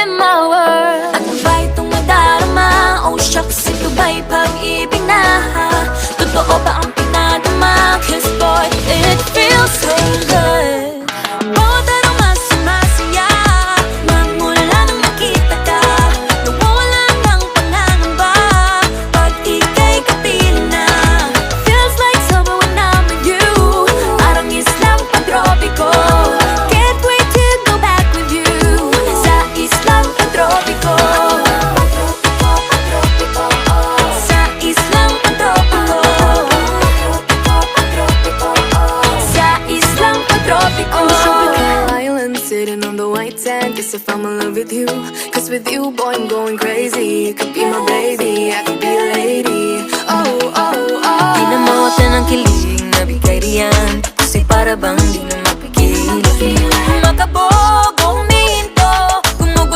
in my world. At kung ba itong nadarama, oh shucks, ito ba'y pag-ibig na? Totoo ba ang pinadama? Cause boy, it feels so good. Bawat araw mas sumasaya, magmula nang makita ka. Nawawala ng pangangamba pag ika'y kapiling na. Feels like summer when I'm with you, parang islang pantropiko. Can't wait to go back with you sa islang pantropiko. Sa islang pantropiko. Sa islang pantropiko. Island sitting on the white sand. Guess if I'm in love with you, cause with you, boy, I'm going crazy. You could be my baby, I could be a lady. Oh, oh, oh. Di na mawala ng kilig na bigay riyan, kasi para bang di na